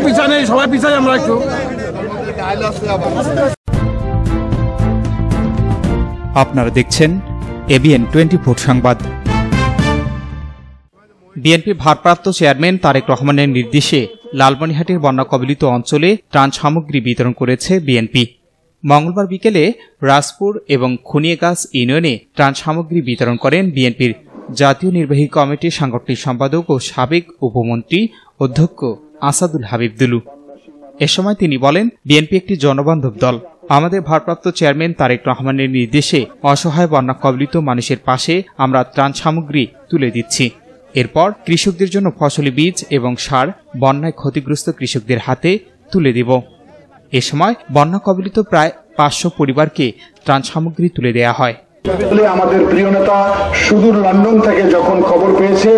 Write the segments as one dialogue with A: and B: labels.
A: পিছানে সবাই পিছাই আমরা একটু।
B: আপনারা দেখছেন এবিএন 24 সংবাদ। বিএনপি ভারপ্রাপ্ত চেয়ারম্যান তারেক রহমানের নির্দেশে লালমনিরহাটের বন্যা কবলিত অঞ্চলে ত্রাণ সামগ্রী বিতরণ করেছে বিএনপি। মঙ্গলবার বিকেলে রাজপুর এবং খুনিয়াগাছ ইউনিয়নে ত্রাণ সামগ্রী বিতরণ করেন বিএনপির জাতীয় নির্বাহী কমিটির সাংগঠনিক সম্পাদক ও সাবেক উপমন্ত্রী অধ্যক্ষ আসাদুল হাবিব দুলু। এ সময় তিনি বলেন, বিএনপি একটি জনবান্ধব দল। আমাদের ভারপ্রাপ্ত চেয়ারম্যান তারেক রহমানের নির্দেশে অসহায় বন্যা কবলিত মানুষের পাশে আমরা ত্রাণ সামগ্রী তুলে দিচ্ছি। এরপর কৃষকদের জন্য ফসলি বীজ এবং সার বন্যায় ক্ষতিগ্রস্ত কৃষকদের হাতে তুলে দেব। এ সময় বন্যা কবলিত প্রায় 500 পরিবারকে ত্রাণ সামগ্রী তুলে দেওয়া হয়।
C: আমাদের প্রিয় নেতা সুদূর লন্ডন থেকে যখন খবর পেয়েছে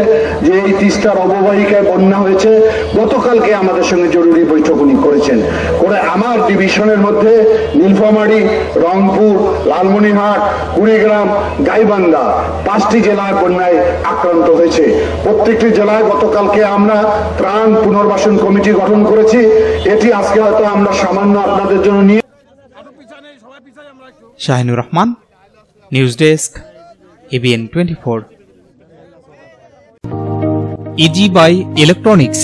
C: যে এই তিস্তার অববাহিকায় বন্যা হয়েছে, গতকালকে আমাদের সঙ্গে জরুরি বৈঠক উনি করেছেন। করে আমার ডিভিশনের মধ্যে নীলফামারী, রংপুর, লালমনিরহাট, কুড়িগ্রাম, গাইবান্ধা 5টি জেলায় বন্যায় আক্রান্ত হয়েছে। প্রত্যেকটি জেলায় গতকালকে আমরা ত্রাণ পুনর্বাসন কমিটি গঠন করেছি। এটি আজকে হয়তো আমরা সামান্য আপনাদের জন্য নিয়ে।
B: Shahinur Rahman, news desk, ABN 24। Easy buy electronics,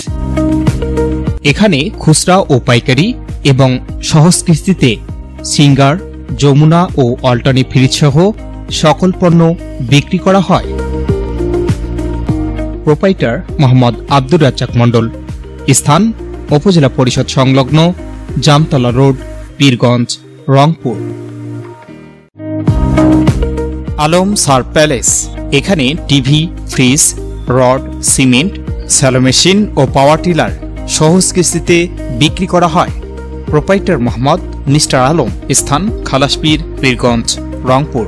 B: এখানে খুচরা ও পাইকারি এবং সহজ কিস্তিতে সিঙ্গার, যমুনা ও অল্টারনি ফ্রিজ সহ সকল পণ্য বিক্রি করা হয়। প্রোপাইটার মোহাম্মদ আব্দুর রাজ্জাক মণ্ডল। স্থান উপজেলা পরিষদ সংলগ্ন জামতলা রোড, পীরগঞ্জ, রংপুর। আলম সার প্যালেস, এখানে TV, fridge, rod, cement, shallow machine ও পাওয়ার টিলার সহজ কিস্তিতে বিক্রি করা হয়। Proprietor Mohammad mister Alam. স্থান খালাসপীর, পীরগঞ্জ, রংপুর।